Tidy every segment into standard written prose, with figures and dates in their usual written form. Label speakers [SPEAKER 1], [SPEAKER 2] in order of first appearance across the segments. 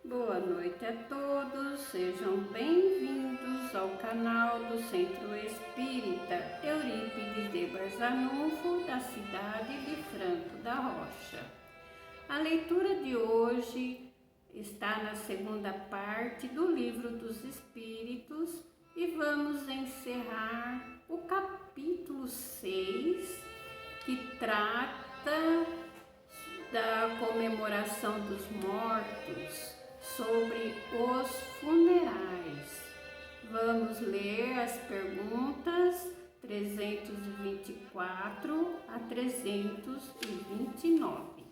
[SPEAKER 1] Boa noite a todos, sejam bem-vindos ao canal do Centro Espírita Eurípides de Barzanufo, da cidade de Franco da Rocha. A leitura de hoje está na segunda parte do Livro dos Espíritos e vamos encerrar o capítulo 6, que trata da comemoração dos mortos, sobre os funerais. Vamos ler as perguntas 324 a 329.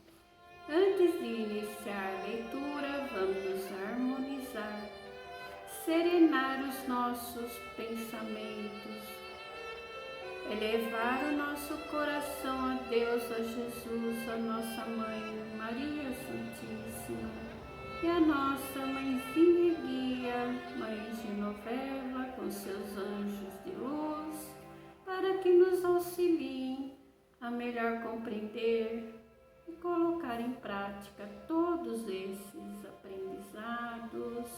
[SPEAKER 1] Antes de iniciar a leitura, vamos harmonizar, serenar os nossos pensamentos, elevar o nosso coração a Deus, a Jesus, a nossa Mãe Maria Santíssima e a nossa Mãezinha Guia, Mãe Genoveva, com seus anjos de luz, para que nos auxiliem a melhor compreender e colocar em prática todos esses aprendizados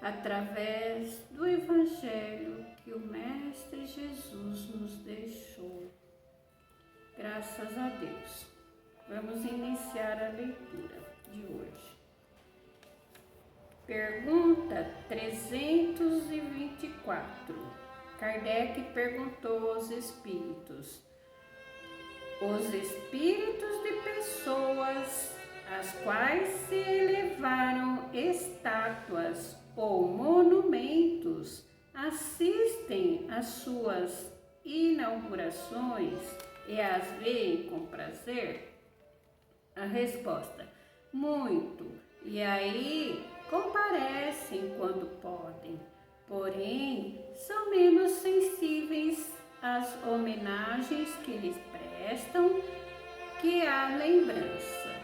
[SPEAKER 1] através do Evangelho que o Mestre Jesus nos deixou. Graças a Deus. Vamos iniciar a leitura de hoje. Pergunta 324. Kardec perguntou aos espíritos: os espíritos de pessoas às quais se elevaram estátuas ou monumentos assistem às suas inaugurações e as veem com prazer? A resposta: muito, e aí comparecem quando podem, porém são menos sensíveis às homenagens que lhes prestam que à lembrança.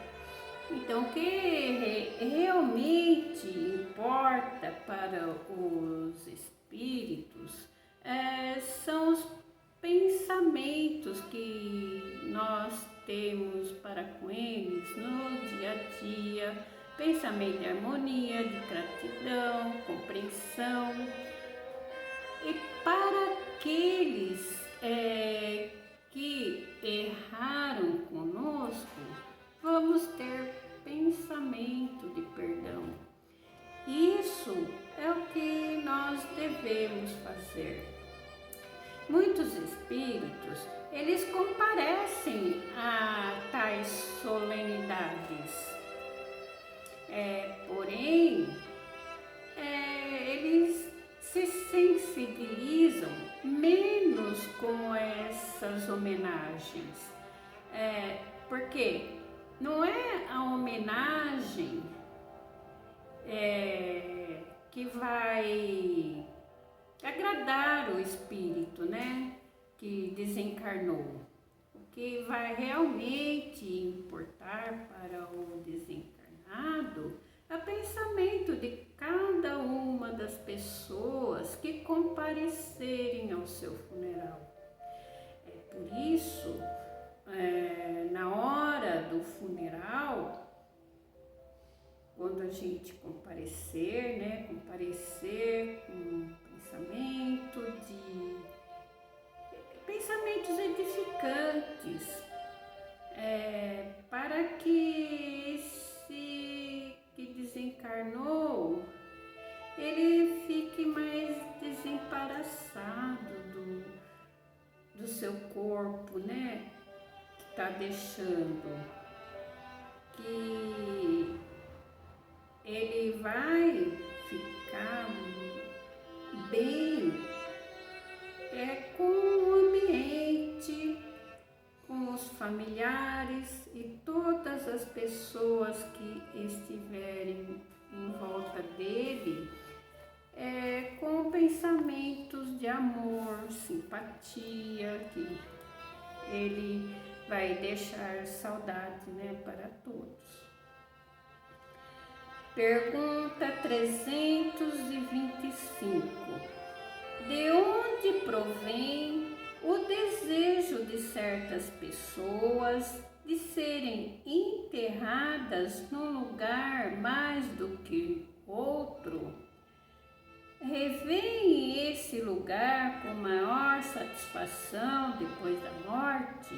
[SPEAKER 1] Então, o que realmente importa para os espíritos são os pensamentos que nós temos para com eles no dia a dia, pensamento de harmonia, de gratidão, compreensão. E para aqueles que erraram conosco, vamos ter pensamento de perdão. Isso é o que nós devemos fazer. Muitos espíritos, eles comparecem a tais solenidades, porém, eles se sensibilizam menos com essas homenagens. Porque não é a homenagem que vai agradar o espírito, né, que desencarnou. O que vai realmente importar para o desencarnado é o pensamento de cada uma das pessoas que comparecerem ao seu funeral. Por isso, na hora do funeral, quando a gente comparecer, né, comparecer com pensamentos edificantes, para que esse que desencarnou, ele fique mais desembaraçado do seu corpo, né, que está deixando, que ele vai ficar bem com o ambiente, com os familiares e todas as pessoas que estiverem em volta dele, com pensamentos de amor, simpatia, que ele vai deixar saudade, né, para todos. Pergunta 325. De onde provém o desejo de certas pessoas de serem enterradas num lugar mais do que outro, revêem esse lugar com maior satisfação depois da morte.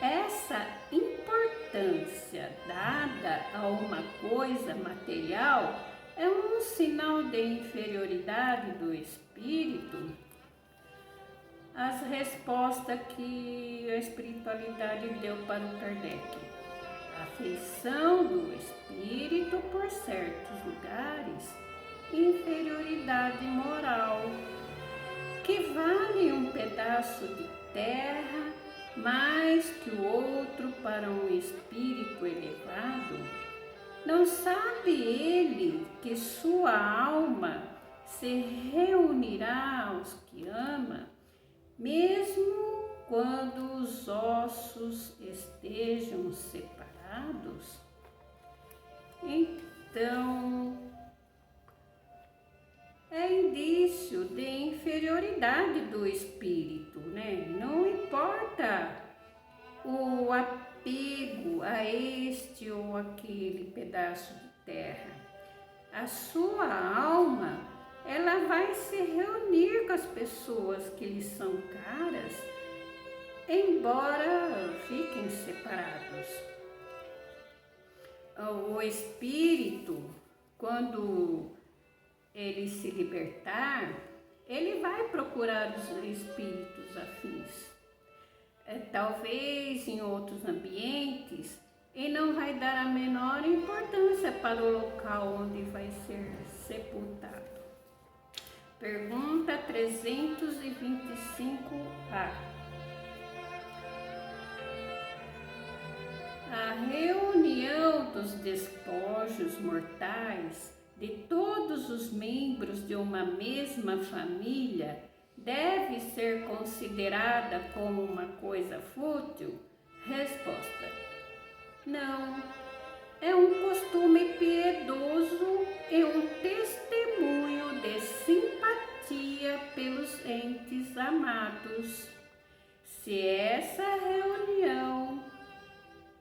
[SPEAKER 1] Essa importância dada a uma coisa material é um sinal de inferioridade do espírito. As respostas que a espiritualidade deu para o Kardec. A afeição do espírito por certos lugares, inferioridade moral, que vale um pedaço de terra mais que o outro para um espírito elevado. Não sabe ele que sua alma se reunirá aos que ama, mesmo quando os ossos estejam separados? Então, é indício de inferioridade do espírito, né? Não importa o apego a este ou aquele pedaço de terra. A sua alma, ela vai se reunir com as pessoas que lhe são caras, embora fiquem separados. O espírito, quando ele se libertar, ele vai procurar os espíritos afins. Talvez em outros ambientes, e não vai dar a menor importância para o local onde vai ser sepultado. Pergunta 325A. A reunião dos despojos mortais de todos os membros de uma mesma família deve ser considerada como uma coisa fútil? Resposta: não. É um costume piedoso e um testemunho de simpatia pelos entes amados. Se essa reunião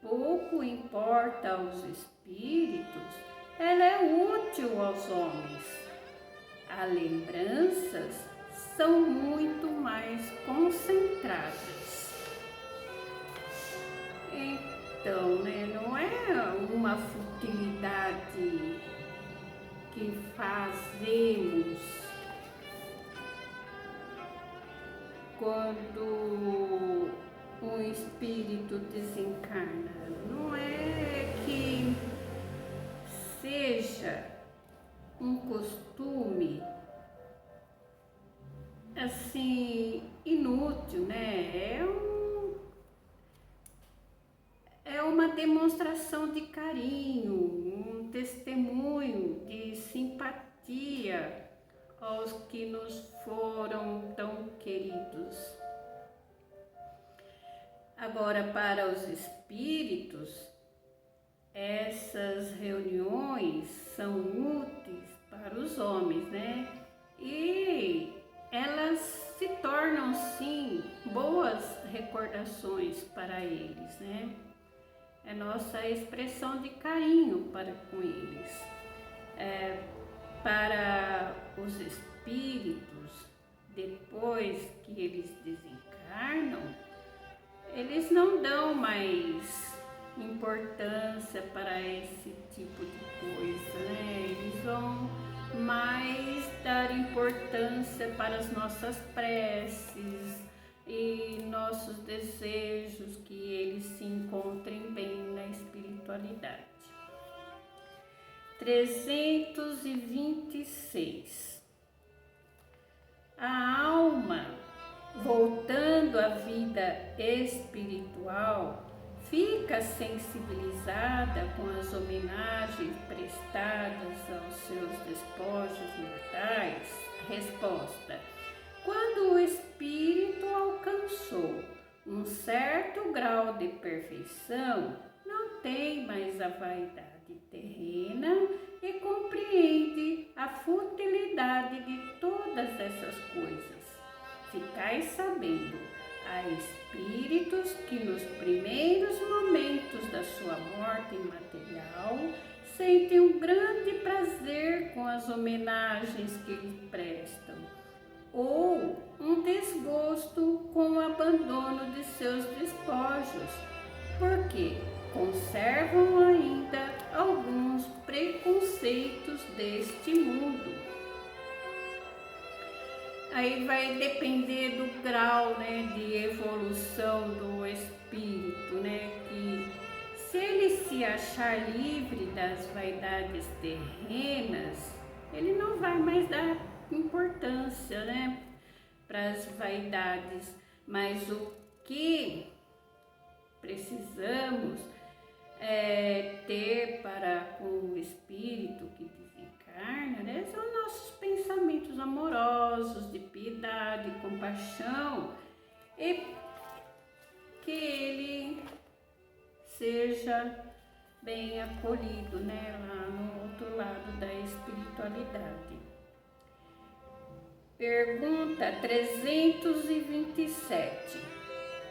[SPEAKER 1] pouco importa aos espíritos, ela é útil aos homens. As lembranças são muito mais concentradas. Então, não é uma futilidade que fazemos quando um espírito desencarna. Não é que seja um costume assim inútil, né? É uma demonstração de carinho, um testemunho de simpatia aos que nos foram tão queridos. Agora, para os espíritos, essas reuniões são úteis para os homens, né? E elas se tornam, sim, boas recordações para eles, né? É nossa expressão de carinho para com eles. Para os espíritos, depois que eles desencarnam, eles não dão mais importância para esse tipo de coisa, né? Eles vão mais dar importância para as nossas preces e nossos desejos, que eles se encontrem bem na espiritualidade. 326. A alma, voltando à vida espiritual, fica sensibilizada com as homenagens prestadas aos seus despojos mortais? Resposta: quando o espírito alcançou um certo grau de perfeição, não tem mais a vaidade terrena e compreende a futilidade de todas essas coisas. Ficai sabendo, Há espíritos que nos primeiros momentos da sua morte material sentem um grande prazer com as homenagens que lhe prestam, ou um desgosto com o abandono de seus despojos, porque conservam ainda alguns preconceitos deste mundo. Aí vai depender do grau, de evolução do espírito, que se ele se achar livre das vaidades terrenas, ele não vai mais dar importância, para as vaidades, mas o que precisamos ter para com o espírito que desencarna, são nossos pensamentos amorosos, de piedade, compaixão, e que ele seja bem acolhido, lá no outro lado da espiritualidade. Pergunta 327.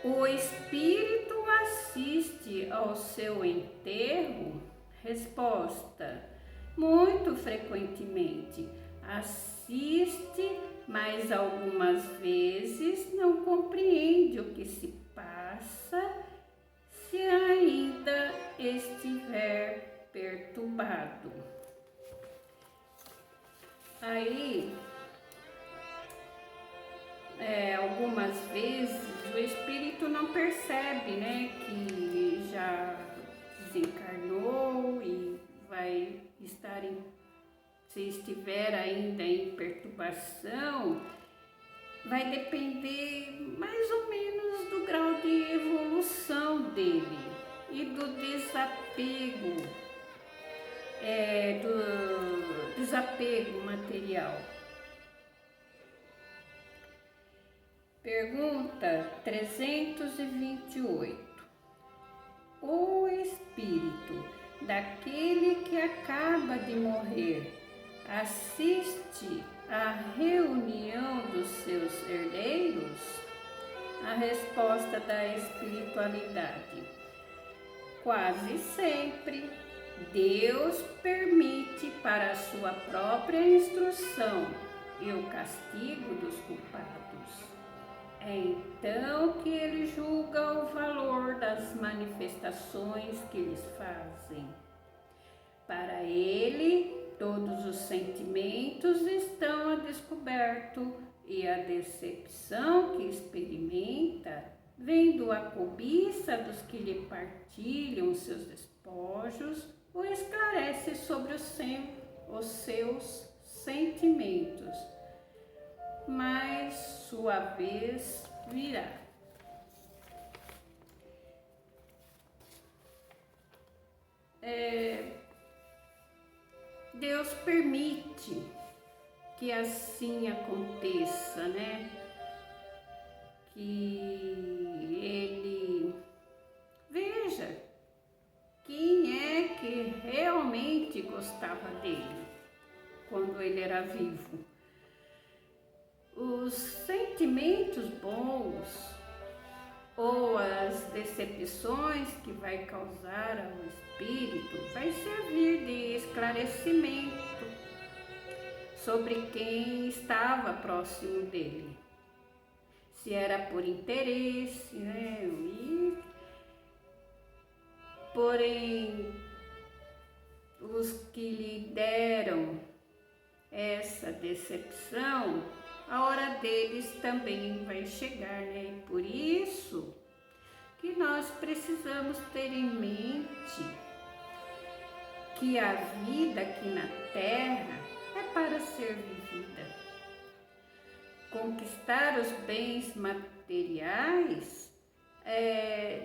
[SPEAKER 1] O espírito assiste ao seu enterro? Resposta: muito frequentemente assiste, mas algumas vezes não compreende o que se passa se ainda estiver perturbado. Aí, algumas vezes o espírito não percebe, que já desencarnou e vai estar se estiver ainda em perturbação, vai depender mais ou menos do grau de evolução dele e do desapego material. Pergunta 328. O espírito daquele que acaba de morrer assiste à reunião dos seus herdeiros? A resposta da espiritualidade: quase sempre. Deus permite para a sua própria instrução e o castigo dos culpados. É então que ele julga o valor das manifestações que lhes fazem. Para ele, todos os sentimentos estão a descoberto e a decepção que experimenta, vendo a cobiça dos que lhe partilham seus despojos, o esclarece sobre os seus sentimentos. Mas sua vez virá. Deus permite que assim aconteça, que ele veja quem é que realmente gostava dele quando ele era vivo. Os sentimentos bons ou as decepções que vai causar ao espírito vai servir de esclarecimento sobre quem estava próximo dele. Se era por interesse, porém os que lhe deram essa decepção, a hora deles também vai chegar, E por isso que nós precisamos ter em mente que a vida aqui na Terra é para ser vivida. Conquistar os bens materiais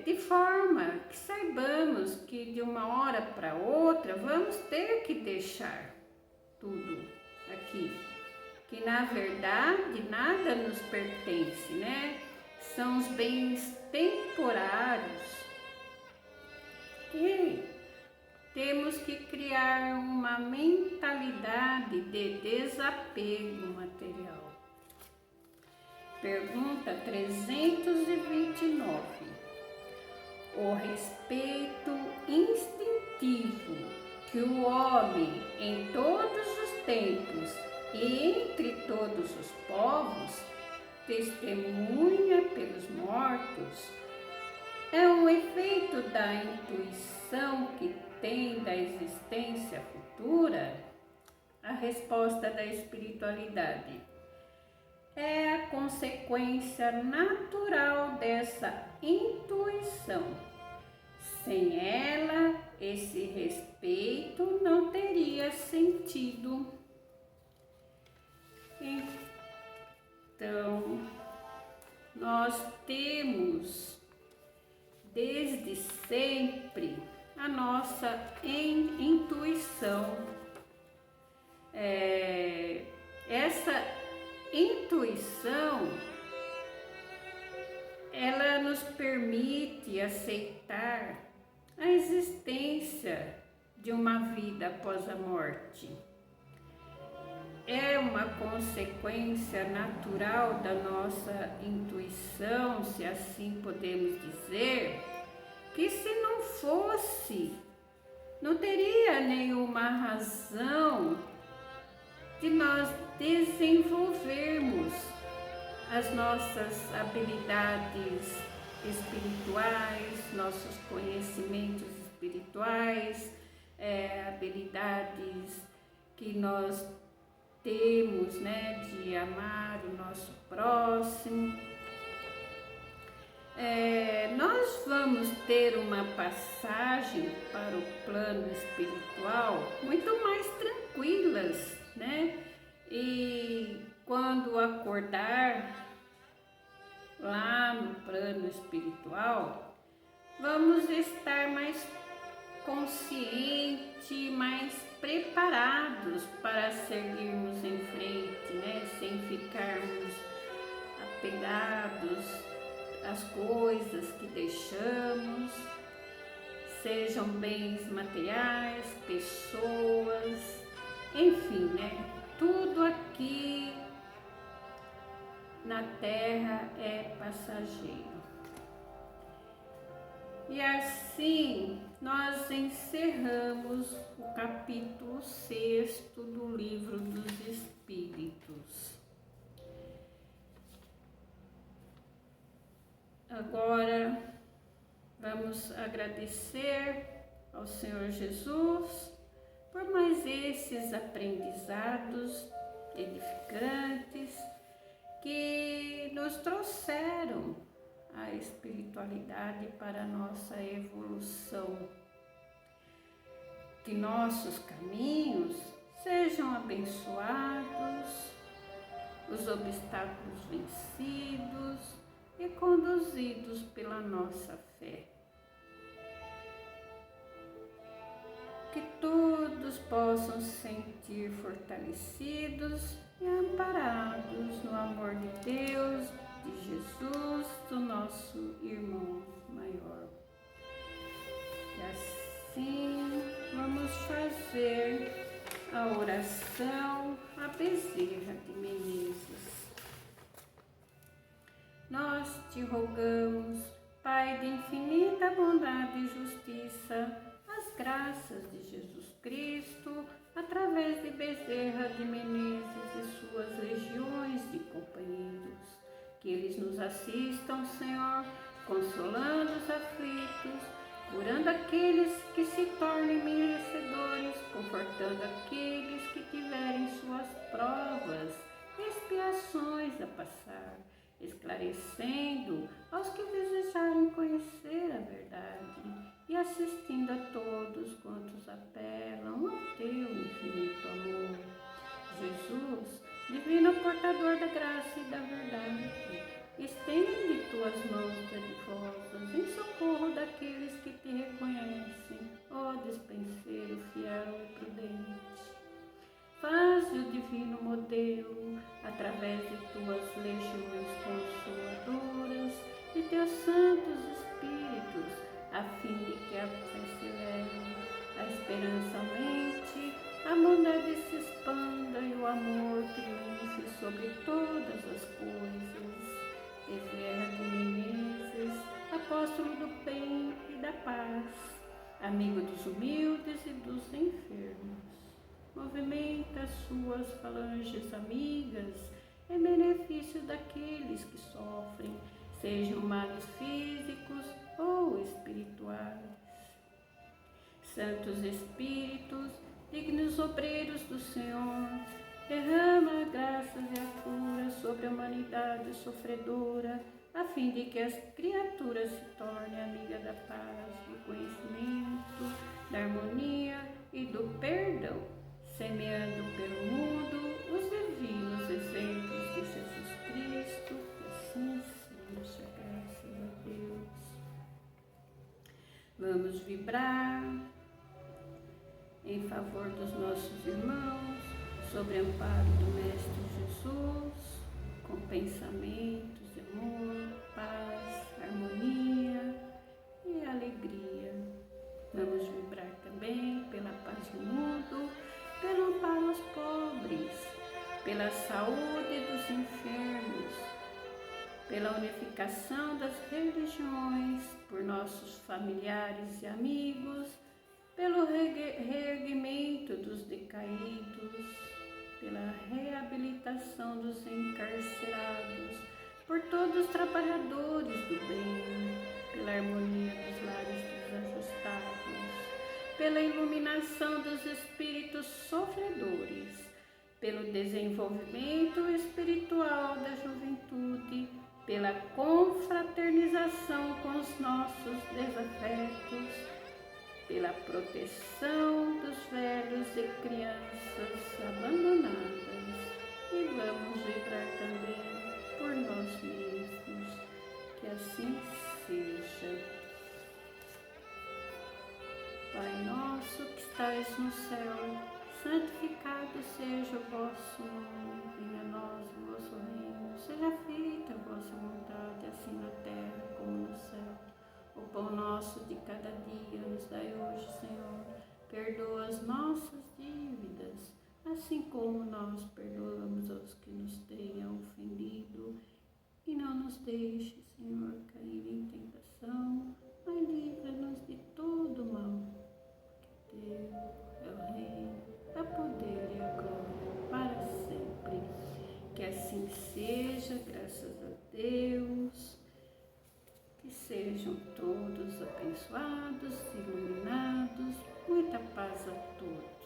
[SPEAKER 1] de forma que saibamos que de uma hora para outra vamos ter que deixar tudo aqui. Que na verdade nada nos pertence, São os bens temporários. E temos que criar uma mentalidade de desapego material. Pergunta 329. O respeito instintivo que o homem em todos os tempos e entre todos os povos testemunha pelos mortos é um efeito da intuição que tem da existência futura? A resposta da espiritualidade é a consequência natural dessa intuição. Sem ela, esse respeito não teria sentido. Então, nós temos desde sempre a nossa intuição. Essa intuição, ela nos permite aceitar a existência de uma vida após a morte. É uma consequência natural da nossa intuição, se assim podemos dizer, que se não fosse, não teria nenhuma razão de nós desenvolvermos as nossas habilidades espirituais, nossos conhecimentos espirituais, habilidades que nós temos, de amar o nosso próximo. Nós vamos ter uma passagem para o plano espiritual muito mais tranquilas, E quando acordar lá no plano espiritual, vamos estar mais conscientes, mais preparados para seguirmos em frente, sem ficarmos apegados às coisas que deixamos, sejam bens materiais, pessoas, enfim, tudo aqui na Terra é passageiro. E assim nós encerramos o capítulo 6 do Livro dos Espíritos. Agora vamos agradecer ao Senhor Jesus por mais esses aprendizados edificantes que nos trouxeram a espiritualidade para a nossa evolução. Que nossos caminhos sejam abençoados, os obstáculos vencidos e conduzidos pela nossa fé. Que todos possam se sentir fortalecidos e amparados no amor de Deus, de Jesus, do nosso irmão maior. E assim vamos fazer a oração a Bezerra de Menezes. Nós te rogamos, Pai de infinita bondade e justiça, as graças de Jesus Cristo, através de Bezerra de Menezes e suas legiões de companheiros, que eles nos assistam, Senhor, consolando os aflitos, curando aqueles que se tornem merecedores, confortando aqueles que tiverem suas provas, expiações a passar, esclarecendo aos que desejarem conhecer a verdade e assistindo a todos quantos apelam ao teu infinito amor. Jesus, divino portador da graça e da verdade, estende tuas mãos dadivosas em socorro daqueles que te reconhecem, ó dispenseiro fiel e prudente. Faze o divino modelo, através de tuas legiões consoladoras e teus santos espíritos, a fim de que a fé se eleve, a esperança aumente, a bondade se expanda e o amor triunfe sobre todas as coisas. Bezerra de Menezes, apóstolo do bem e da paz, amigo dos humildes e dos enfermos. Movimenta suas falanges amigas em benefício daqueles que sofrem, sejam males físicos ou espirituais. Santos Espíritos, dignos obreiros do Senhor, derrama graças e a cura sobre a humanidade sofredora, a fim de que as criaturas se tornem amigas da paz, do conhecimento, da harmonia e do perdão, semeando pelo mundo os divinos exemplos de Jesus Cristo, que assim seja, graças a Deus. Vamos vibrar em favor dos nossos irmãos, sobre amparo do Mestre Jesus, com pensamentos de amor, paz, harmonia e alegria. Vamos vibrar também pela paz do mundo, pelo amparo aos pobres, pela saúde dos enfermos, pela unificação das religiões, por nossos familiares e amigos, pelo reerguimento dos decaídos, pela reabilitação dos encarcerados, por todos os trabalhadores do bem, pela harmonia dos lares desajustados, pela iluminação dos espíritos sofredores, pelo desenvolvimento espiritual da juventude, pela confraternização com os nossos desafetos, pela proteção dos velhos e crianças abandonadas, e vamos vibrar também por nós mesmos, que assim seja. Pai nosso que estais no céu, santificado seja o vosso nome, venha a nós o vosso reino, seja feita a vossa vontade, assim na terra como no céu. O pão nosso de cada dia nos dai hoje, Senhor. Perdoa as nossas dívidas, assim como nós perdoamos aos que nos tenham ofendido. E não nos deixe, Senhor, cair em tentação, mas livra-nos de todo mal. Porque Teu é o reino, é o poder e a glória para sempre. Que assim seja, graças a Deus. Que sejam todos abençoados, iluminados, muita paz a todos.